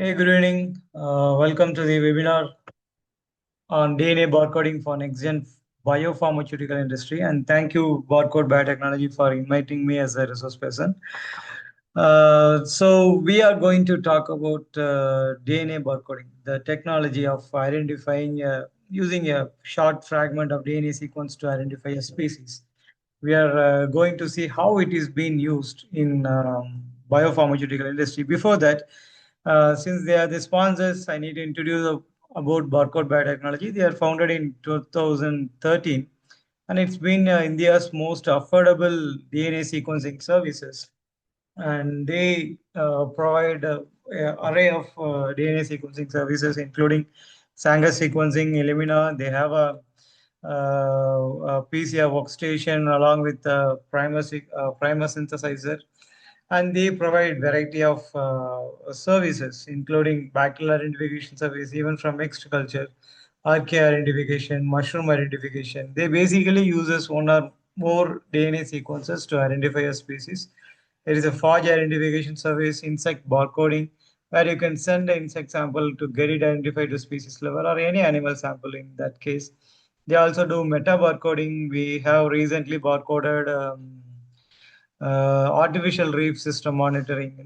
Hey, good evening. Welcome to the webinar on DNA barcoding for next-gen biopharmaceutical industry. And thank you, Barcode Biotechnology, for inviting me as a resource person. So we are going to talk about DNA barcoding, the technology of identifying using a short fragment of DNA sequence to identify a species. We are going to see how it is being used in biopharmaceutical industry. Before that, since they are the sponsors, I need to introduce about Barcode Biotechnology. They are founded in 2013, and it's been India's most affordable DNA sequencing services. And they provide a array of DNA sequencing services, including Sanger sequencing, Illumina. They have a PCR workstation along with primer synthesizer, and they provide variety of services, including bacterial identification service, even from mixed culture, archaea identification, mushroom identification. They basically uses one or more DNA sequences to identify a species. There is a forge identification service, insect barcoding, where you can send an insect sample to get it identified to species level or any animal sample in that case. They also do metabarcoding. We have recently barcoded artificial reef system monitoring,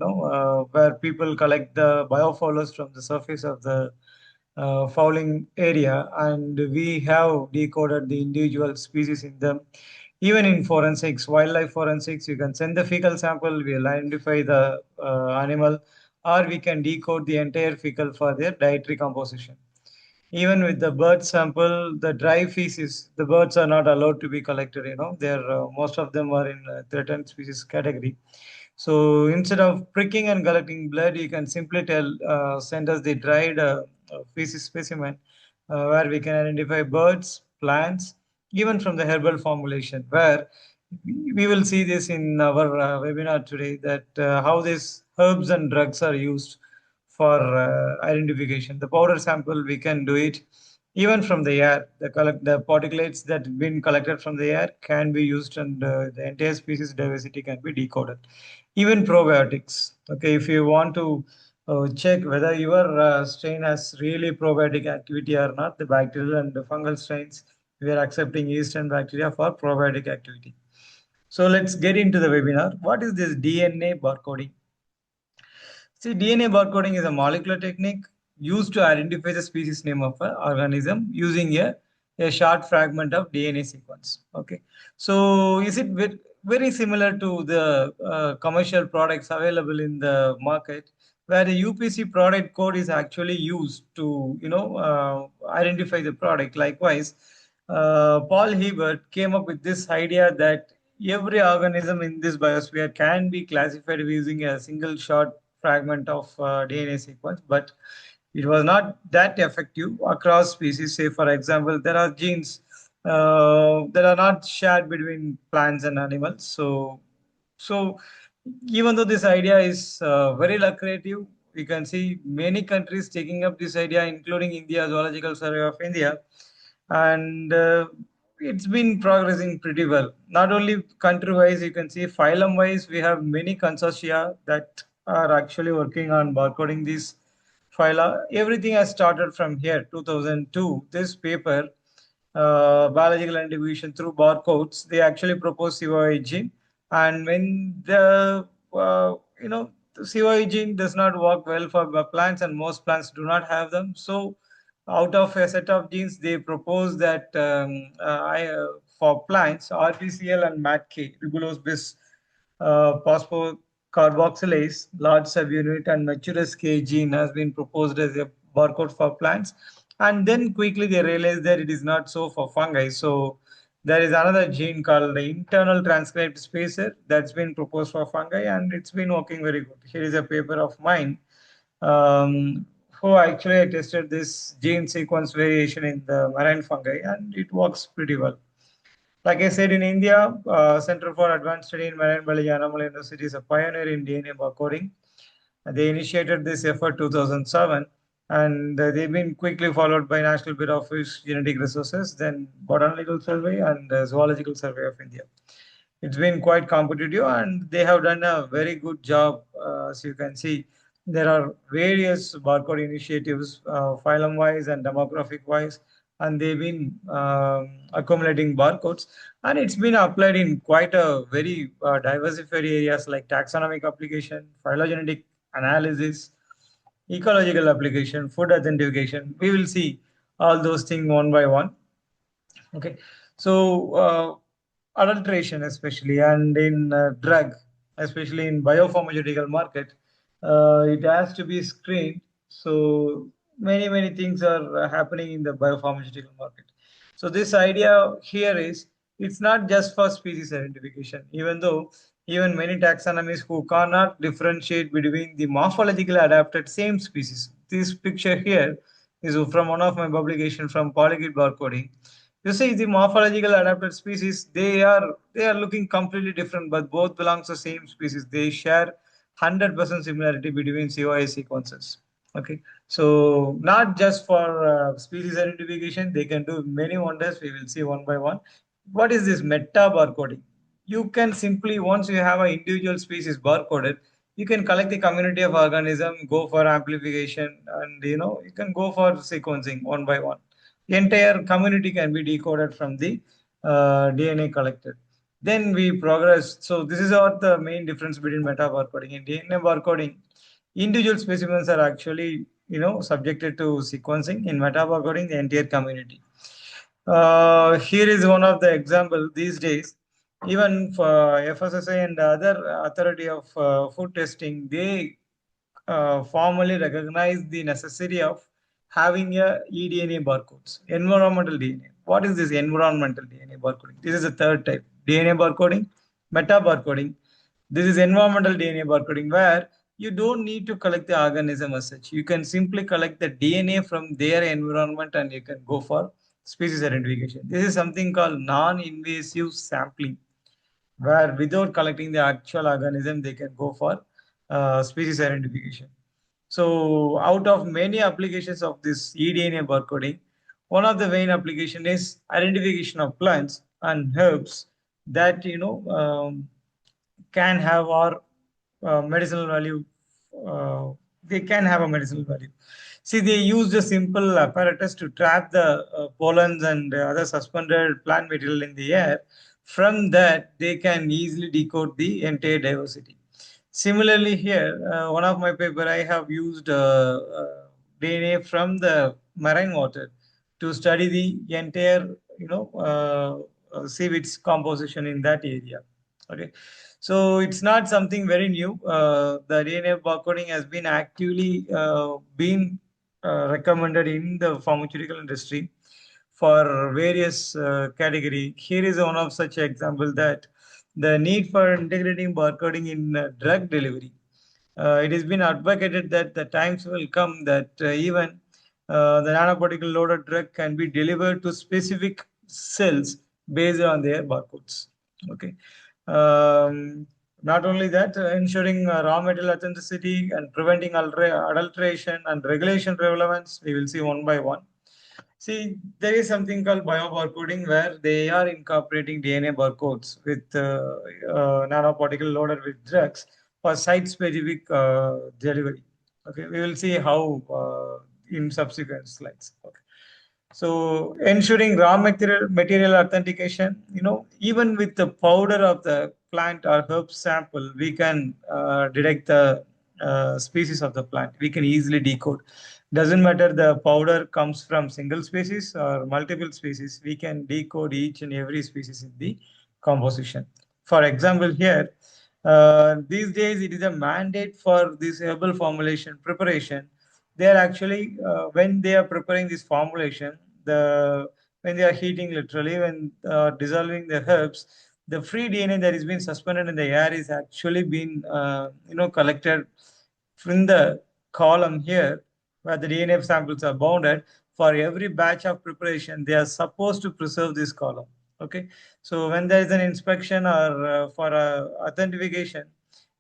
where people collect the biofouls from the surface of the fouling area, and we have decoded the individual species in them. Even in forensics, wildlife forensics, you can send the fecal sample, we'll identify the animal, or we can decode the entire fecal for their dietary composition. Even with the bird sample, the dry feces, the birds are not allowed to be collected. They're most of them are in threatened species category. So instead of pricking and collecting blood, you can simply send us the dried feces specimen, where we can identify birds, plants, even from the herbal formulation. Where we will see this in our webinar today, that how these herbs and drugs are used for identification. The powder sample, we can do it even from the air. The particulates that have been collected from the air can be used, and the entire species diversity can be decoded. Even probiotics. Okay, if you want to check whether your strain has really probiotic activity or not, the bacterial and the fungal strains, we are accepting yeast and bacteria for probiotic activity. So let's get into the webinar. What is this DNA barcoding? See, DNA barcoding is a molecular technique used to identify the species name of an organism using a short fragment of DNA sequence. Okay, so is it very similar to the commercial products available in the market, where the UPC product code is actually used to identify the product. Likewise, Paul Hebert came up with this idea that every organism in this biosphere can be classified using a single short fragment of DNA sequence, but it was not that effective across species. Say, for example, there are genes that are not shared between plants and animals. So even though this idea is very lucrative, we can see many countries taking up this idea, including India Zoological Survey of India, and it's been progressing pretty well. Not only country-wise, you can see phylum-wise, we have many consortia that are actually working on barcoding these phyla. Everything has started from here, 2002. This paper, biological identification through barcodes, they actually proposed COI gene, and when the COI gene does not work well for plants, and most plants do not have them, so out of a set of genes, they propose that for plants, RBCL and MATK, ribulose bis phosphocarboxylase, large subunit, and maturus K gene has been proposed as a barcode for plants. And then quickly they realized that it is not so for fungi. So there is another gene called the internal transcript spacer that's been proposed for fungi, and it's been working very good. Here is a paper of mine, who actually I tested this gene sequence variation in the marine fungi, and it works pretty well. Like I said, in India, Center for Advanced Study in Marine Biology, Annamalai University is a pioneer in DNA barcoding. They initiated this effort 2007, and they've been quickly followed by National Bureau of Fish Genetic Resources, then Botanical Survey, and Zoological Survey of India. It's been quite competitive, and they have done a very good job, as you can see. There are various barcode initiatives, phylum-wise and demographic-wise, and they've been accumulating barcodes, and it's been applied in quite a very diversified areas like taxonomic application, phylogenetic analysis, ecological application, food authentication. We will see all those things one by one. Okay, so adulteration, especially, and in drug, especially in biopharmaceutical market, it has to be screened. So many things are happening in the biopharmaceutical market. So this idea here is it's not just for species identification, even though even many taxonomies who cannot differentiate between the morphologically adapted same species. This picture here is from one of my publication from polyglot barcoding. You see, the morphological adapted species, they are looking completely different, but both belongs to the same species. They share 100% similarity between COI sequences. Okay, so not just for species identification, they can do many wonders. We will see one by one. What is this meta barcoding? You can simply, once you have an individual species barcoded, you can collect the community of organism, go for amplification, and you can go for sequencing one by one. The entire community can be decoded from the DNA collected. Then we progress. So this is what the main difference between meta barcoding and DNA barcoding. Individual specimens are actually subjected to sequencing. In meta barcoding, the entire community. Here is one of the example these days. Even for FSSAI and the other authority of food testing, they formally recognize the necessity of having a eDNA barcodes, environmental DNA. What is this environmental DNA barcoding? This is the third type, DNA barcoding, meta barcoding. This is environmental DNA barcoding where you don't need to collect the organism as such. You can simply collect the DNA from their environment and you can go for species identification. This is something called non-invasive sampling, where without collecting the actual organism, they can go for species identification. So out of many applications of this eDNA barcoding, one of the main application is identification of plants and herbs that can have our medicinal value. Uh, they can have a medicinal value. See, they use a simple apparatus to trap the pollens and other suspended plant material in the air. From that, they can easily decode the entire diversity. Similarly, here, one of my paper, I have used DNA from the marine water to study the entire, seaweed's composition in that area. Okay, so it's not something very new. The DNA barcoding has been actively been recommended in the pharmaceutical industry for various category. Here is one of such example that the need for integrating barcoding in drug delivery. It has been advocated that the times will come that even the nanoparticle loaded drug can be delivered to specific cells based on their barcodes. Okay. Um, Not only that, ensuring raw material authenticity and preventing adulteration and regulation relevance, we will see one by one. See, there is something called biobarcoding where they are incorporating DNA barcodes with nanoparticle loaded with drugs for site-specific delivery. Okay, we will see how in subsequent slides. Okay. So ensuring raw material authentication, even with the powder of the plant or herb sample, we can detect the species of the plant. We can easily decode. Doesn't matter the powder comes from single species or multiple species, we can decode each and every species in the composition. For example, here, these days it is a mandate for this herbal formulation preparation. They are actually, when they are preparing this formulation, when they are heating literally, when dissolving the herbs, the free DNA that is being suspended in the air is actually being, collected from the column here where the DNA samples are bounded. For every batch of preparation, they are supposed to preserve this column. Okay, so when there is an inspection or for authentication,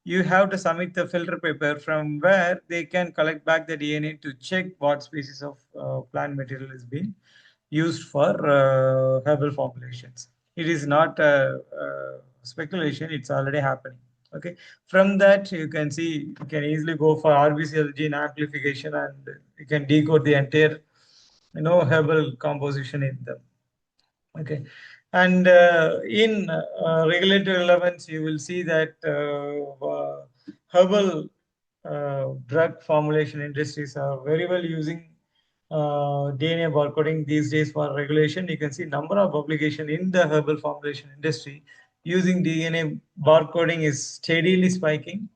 you have to submit the filter paper from where they can collect back the DNA to check what species of plant material is being used for herbal formulations. It is not speculation; it's already happening. Okay, from that you can see you can easily go for RBCL gene amplification, and you can decode the entire herbal composition in them. Okay, and in regulatory relevance, you will see that herbal drug formulation industries are very well using DNA barcoding these days for regulation. You can see number of publication in the herbal formulation industry using DNA barcoding is steadily spiking.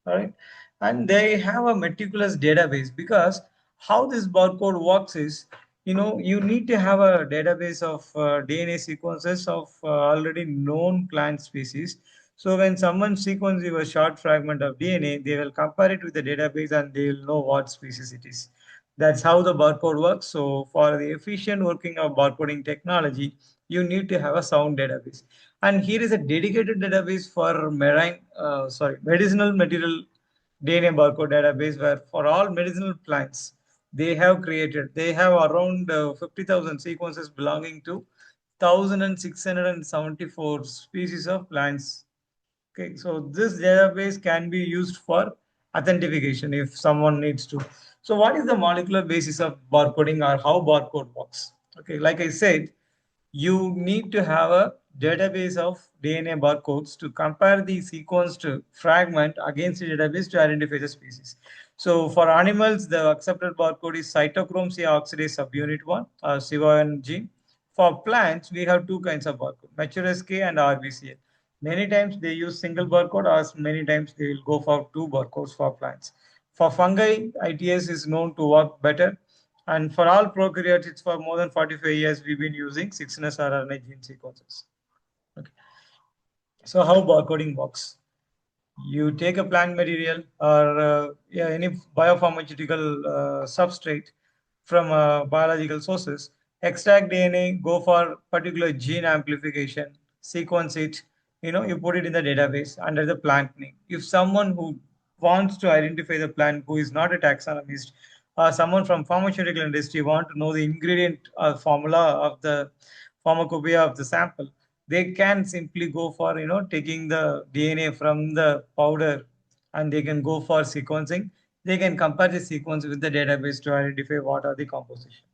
All right, and they have a meticulous database, because how this barcode works is, you need to have a database of DNA sequences of already known plant species. So when someone sequences a short fragment of DNA, they will compare it with the database and they will know what species it is. That's how the barcode works. So for the efficient working of barcoding technology, you need to have a sound database. And here is a dedicated database for medicinal material DNA barcode database, where for all medicinal plants they have around 50,000 sequences belonging to 1,674 species of plants. Okay, so this database can be used for authentication if someone needs to. So what is the molecular basis of barcoding, or how barcode works? Okay, like I said, you need to have a database of DNA barcodes to compare the sequenced fragment against the database to identify the species. So for animals, the accepted barcode is cytochrome C oxidase subunit 1, or CYN gene. For plants, we have two kinds of barcode, mature SK and RBCA. Many times they use single barcode, or many times they will go for two barcodes for plants. For fungi, ITS is known to work better. And for all prokaryotes, it's for more than 45 years, we've been using 6S RNA gene sequences. Okay. So how barcoding works? You take a plant material, or yeah, any biopharmaceutical substrate from biological sources, extract DNA, go for particular gene amplification, sequence it, you put it in the database under the plant name. If someone who wants to identify the plant, who is not a taxonomist, or someone from pharmaceutical industry want to know the ingredient or formula of the pharmacopoeia of the sample, they can simply go for taking the DNA from the powder, and they can go for sequencing. They can compare the sequence with the database to identify what are the composition.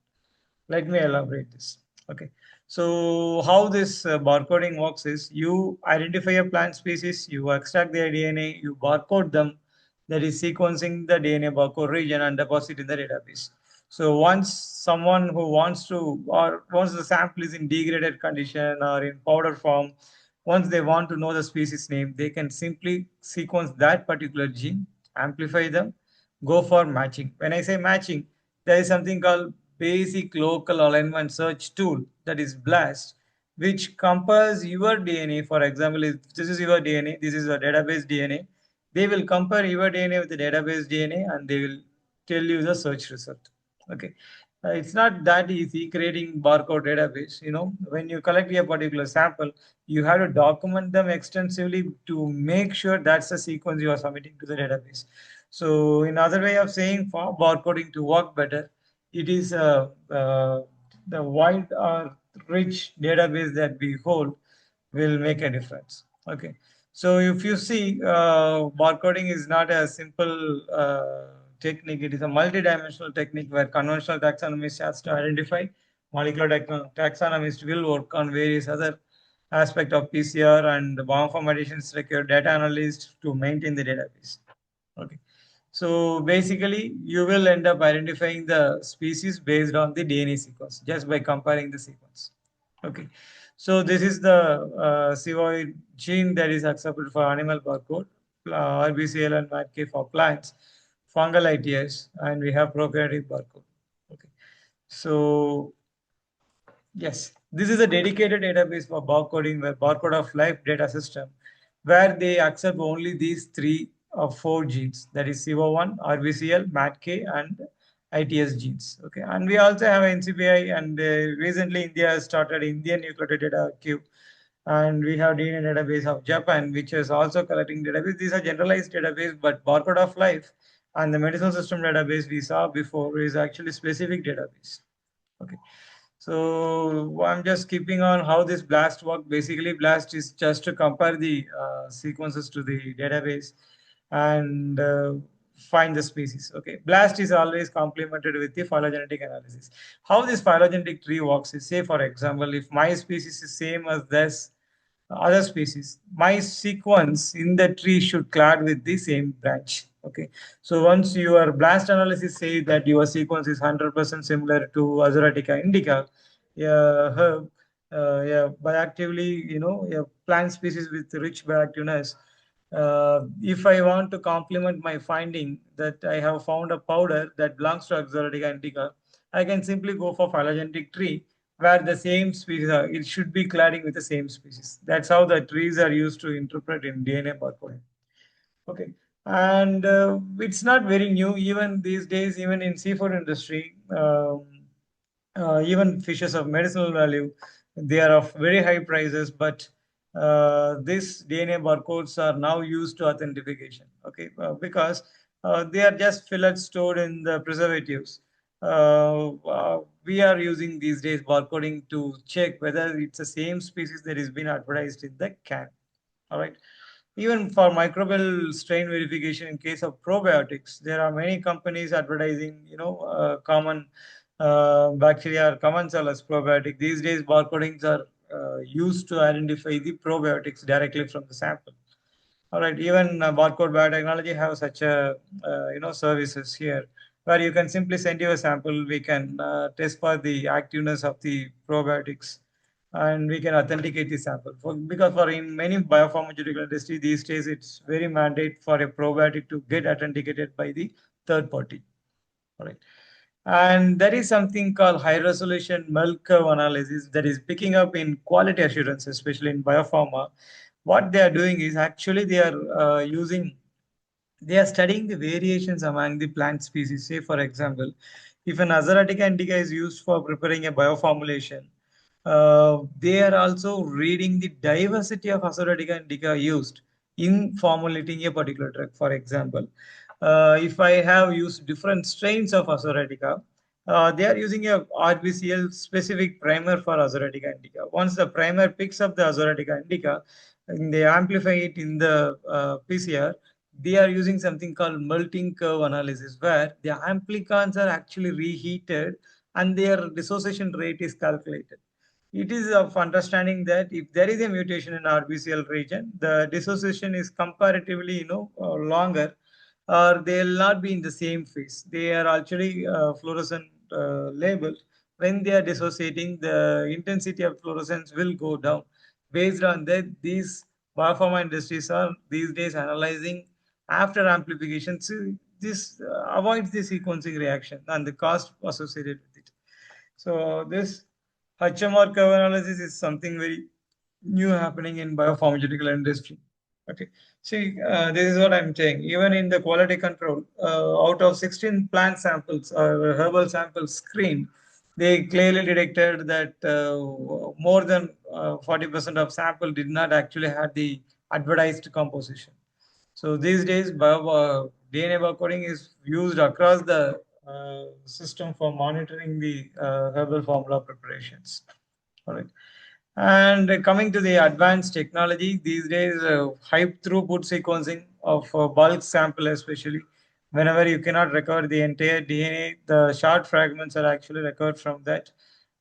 Let me elaborate this. Okay. So how this barcoding works is, you identify a plant species, you extract their DNA, you barcode them, that is sequencing the DNA barcode region, and deposit in the database. So once someone who wants to, or once the sample is in degraded condition or in powder form, once they want to know the species name, they can simply sequence that particular gene, amplify them, go for matching. When I say matching, there is something called basic local alignment search tool, that is BLAST, which compares your DNA. For example, if this is your DNA, this is your database DNA. They will compare your DNA with the database DNA, and they will tell you the search result. Okay. It's not that easy creating barcode database. When you collect a particular sample, you have to document them extensively to make sure that's the sequence you are submitting to the database. So, in other way of saying, for barcoding to work better, it is the wide or rich database that we hold will make a difference. Okay. So if you see, barcoding is not a simple technique. It is a multidimensional technique where conventional taxonomist has to identify. Molecular taxonomist will work on various other aspect of PCR, and bioinformaticians require data analysts to maintain the database. Okay. So basically, you will end up identifying the species based on the DNA sequence just by comparing the sequence. Okay. So this is the CY gene that is accepted for animal barcode, RBCL and MATK for plants, fungal ITS, and we have prokaryotic barcode. Okay. So yes, this is a dedicated database for barcoding, where barcode of life data system, where they accept only these three or four genes, that is CO1, RBCL, MATK, and ITS genes. Okay, and we also have NCBI, and recently India has started Indian Nucleotide Data Archive, and we have DNA database of Japan, which is also collecting database. These are generalized database, but barcode of life and the medicinal system database we saw before is actually specific database. Okay. So I'm just keeping on how this BLAST work. Basically, BLAST is just to compare the sequences to the database and find the species. Okay, BLAST is always complemented with the phylogenetic analysis. How this phylogenetic tree works is, say for example, if my species is same as this other species, my sequence in the tree should clad with the same branch. Okay, so once your blast analysis say that your sequence is 100% similar to Azuratica indica, yeah, herb, yeah, bioactively, a plant species with rich bioactiveness. If I want to complement my finding that I have found a powder that belongs to Azuratica indica, I can simply go for phylogenetic tree where the same species it should be cladding with the same species. That's how the trees are used to interpret in DNA barcoding. Okay, and it's not very new. Even these days, even in seafood industry, even fishes of medicinal value, they are of very high prices, but these DNA barcodes are now used to authentication. Okay, because they are just fillets stored in the preservatives. We are using these days barcoding to check whether it's the same species that is being advertised in the can. All right. Even for microbial strain verification in case of probiotics, there are many companies advertising, common bacteria or common cell as probiotic. These days, barcodings are used to identify the probiotics directly from the sample. All right, even Barcode Biotechnology have such a services here where you can simply send you a sample. We can test for the activeness of the probiotics, and we can authenticate the sample. Because for in many biopharmaceutical industry these days, it's very mandate for a probiotic to get authenticated by the third party. All right. And there is something called high resolution milk curve analysis that is picking up in quality assurance, especially in biopharma. What they are doing is actually they are studying the variations among the plant species. Say, for example, if an Azaratica indica is used for preparing a bioformulation, they are also reading the diversity of Azaratica indica used in formulating a particular drug. For example, if I have used different strains of Azaratica, they are using a RBCL specific primer for Azaratica indica. Once the primer picks up the Azaratica indica, and they amplify it in the PCR, they are using something called melting curve analysis, where the amplicons are actually reheated and their dissociation rate is calculated. It is of understanding that if there is a mutation in RBCL region, the dissociation is comparatively, longer, or they'll not be in the same phase. They are actually fluorescent labeled. When they are dissociating, the intensity of fluorescence will go down. Based on that, these biopharma industries are these days analyzing after amplification. So this avoids the sequencing reaction and the cost associated with it. So this HMR curve analysis is something very new happening in biopharmaceutical industry. Okay. See, this is what I'm saying. Even in the quality control, out of 16 plant samples or herbal samples screened, they clearly detected that more than 40% of sample did not actually have the advertised composition. So these days, DNA barcoding is used across the system for monitoring the herbal formula preparations. All right. And coming to the advanced technology, these days, high throughput sequencing of bulk sample, especially whenever you cannot recover the entire DNA, the short fragments are actually recovered from that,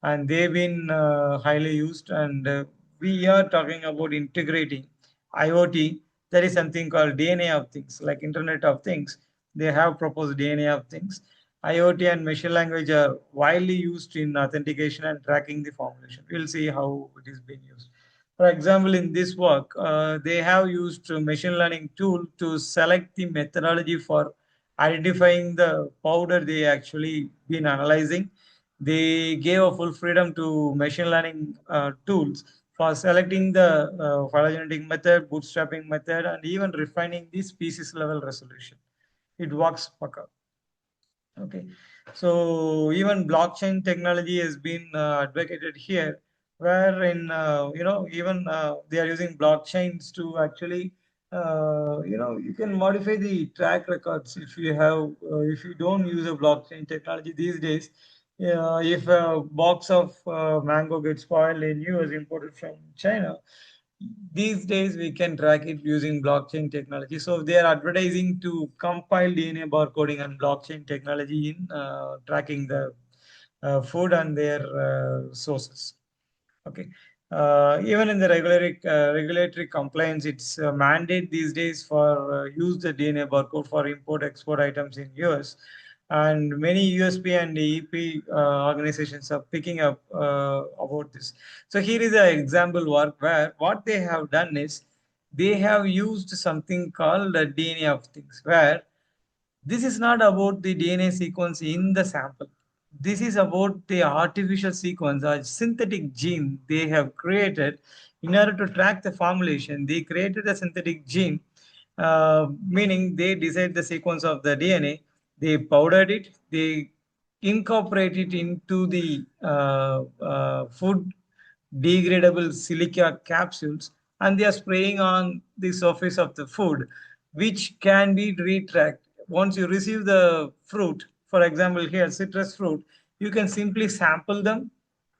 and they've been highly used. And we are talking about integrating IoT. There is something called DNA of things, like Internet of Things. They have proposed DNA of things. IoT and machine language are widely used in authentication and tracking the formulation. We'll see how it is being used. For example, in this work, they have used a machine learning tool to select the methodology for identifying the powder they actually been analyzing. They gave a full freedom to machine learning tools for selecting the phylogenetic method, bootstrapping method, and even refining the species level resolution. It works pucker. Okay, so even blockchain technology has been advocated here, wherein even they are using blockchains to actually you can modify the track records if you have if you don't use a blockchain technology these days. Yeah, if a box of mango gets spoiled in US imported from China, these days we can track it using blockchain technology. So they are advertising to compile DNA barcoding and blockchain technology in tracking the food and their sources. Okay. Even in the regulatory compliance, it's a mandate these days for use the DNA barcode for import export items in US, and many USP and EP organizations are picking up about this. So here is an example work where what they have done is they have used something called the DNA of things, where this is not about the DNA sequence in the sample. This is about the artificial sequence or synthetic gene they have created in order to track the formulation. They created a synthetic gene, meaning they decide the sequence of the DNA, they powdered it, they incorporate it into the food degradable silica capsules, and they are spraying on the surface of the food, which can be retracked. Once you receive the fruit, for example here citrus fruit, you can simply sample them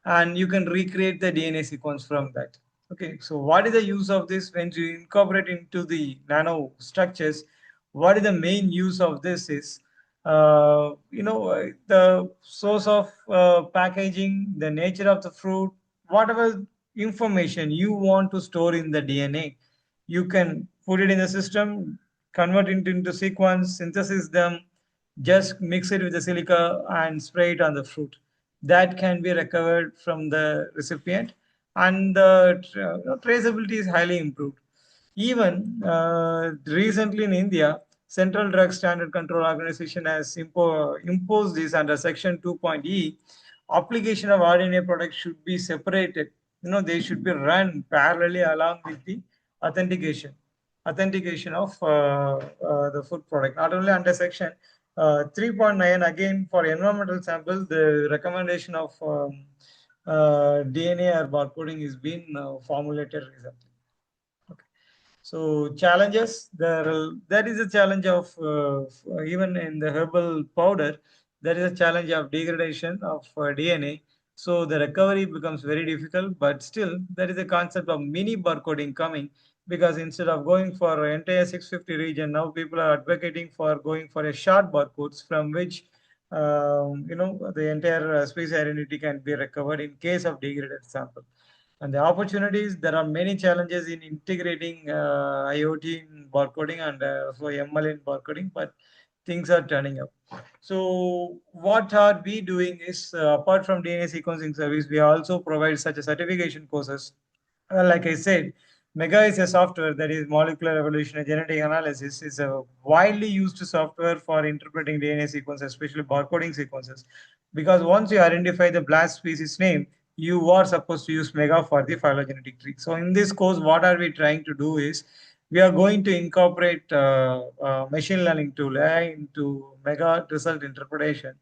and you can recreate the DNA sequence from that. Okay, so what is the use of this when you incorporate into the nano structures? What is the main use of this is, the source of packaging, the nature of the fruit, whatever information you want to store in the DNA, you can put it in the system, convert it into sequence, synthesis them, just mix it with the silica and spray it on the fruit. That can be recovered from the recipient, and the traceability is highly improved. Even recently in India, Central Drug Standard Control Organization has imposed this under Section 2.E. Application of RNA products should be separated. They should be run parallelly along with the authentication, authentication of the food product. Not only under Section 3.9, again for environmental samples, the recommendation of DNA or barcoding is being formulated recently. Okay. So challenges, there is a challenge of even in the herbal powder, there is a challenge of degradation of DNA. So the recovery becomes very difficult, but still there is a concept of mini barcoding coming, because instead of going for entire 650 region, now people are advocating for going for a short barcodes from which the entire species identity can be recovered in case of degraded sample. And the opportunities, there are many challenges in integrating IoT in barcoding and also ML in barcoding, but things are turning up. So what are we doing is, apart from DNA sequencing service, we also provide such a certification courses. Like I said, Mega is a software, that is molecular evolutionary genetic analysis, is a widely used software for interpreting DNA sequences, especially barcoding sequences. Because once you identify the blast species name, you are supposed to use Mega for the phylogenetic tree. So in this course, what are we trying to do is, we are going to incorporate machine learning tool AI into Mega result interpretation.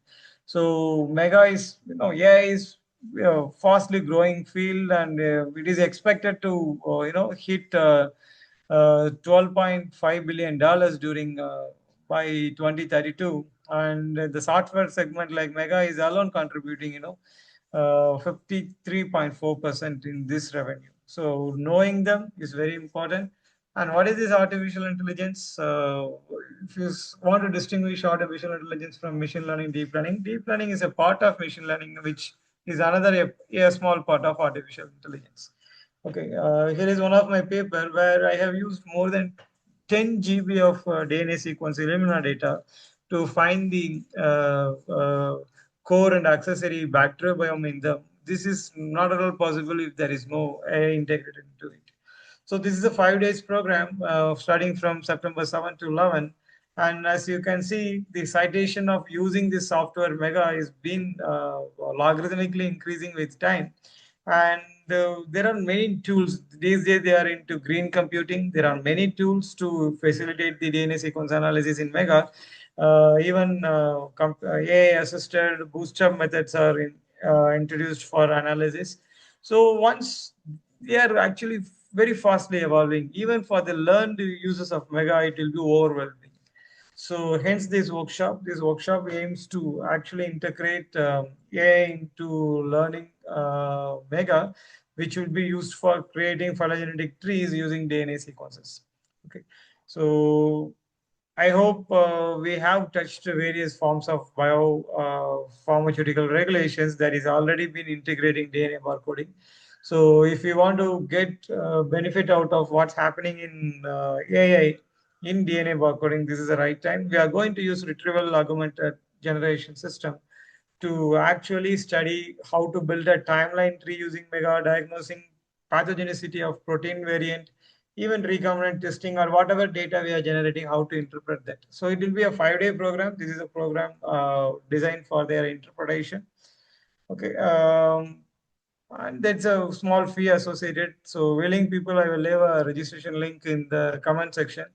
So Mega is, AI is fastly growing field, and it is expected to hit $12.5 billion during by 2032, and the software segment like Mega is alone contributing 53.4% in this revenue. So knowing them is very important. And what is this artificial intelligence? If you want to distinguish artificial intelligence from machine learning, deep learning is a part of machine learning, which is another a small part of artificial intelligence. Okay, here is one of my paper where I have used more than 10 GB of DNA sequence Illumina data to find the core and accessory bacteriobiome in them. This is not at all possible if there is no AI integrated into it. So this is a 5 days program starting from September 7 to 11. And as you can see, the citation of using this software Mega is been logarithmically increasing with time. And there are many tools. These days they are into green computing. There are many tools to facilitate the DNA sequence analysis in Mega. Even AI assisted bootstrap methods are introduced for analysis. So once they are actually very fastly evolving, even for the learned users of Mega, it will be overwhelming. So hence this workshop aims to actually integrate AI into learning mega, which will be used for creating phylogenetic trees using DNA sequences. Okay, so I hope we have touched various forms of pharmaceutical regulations that is already been integrating DNA barcoding. So if you want to get benefit out of what's happening in AI in DNA barcoding, this is the right time. We are going to use retrieval augmented generation system to actually study how to build a timeline tree using mega diagnosing pathogenicity of protein variant, even recombinant testing or whatever data we are generating, how to interpret that. So it will be a 5-day program. This is a program designed for their interpretation. Okay. And that's a small fee associated. So willing people, I will leave a registration link in the comment section.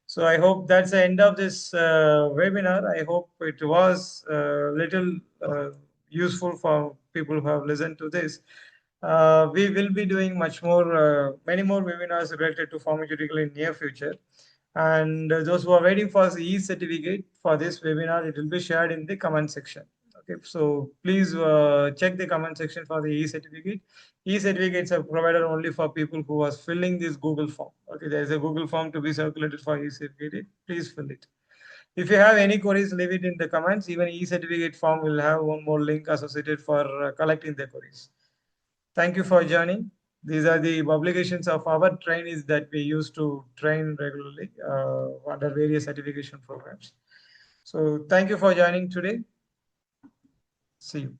So I hope that's the end of this webinar. I hope it was little useful for people who have listened to this. We will be doing many more webinars related to pharmaceutical in near future. And those who are waiting for the e-certificate for this webinar, it will be shared in the comment section. Okay, so please check the comment section for the e-certificate. E-certificates are provided only for people who are filling this Google form. Okay, there is a Google form to be circulated for e-certificate. Please fill it. If you have any queries, leave it in the comments. Even e-certificate form will have one more link associated for collecting the queries. Thank you for joining. These are the publications of our trainees that we use to train regularly under various certification programs. So thank you for joining today. See you.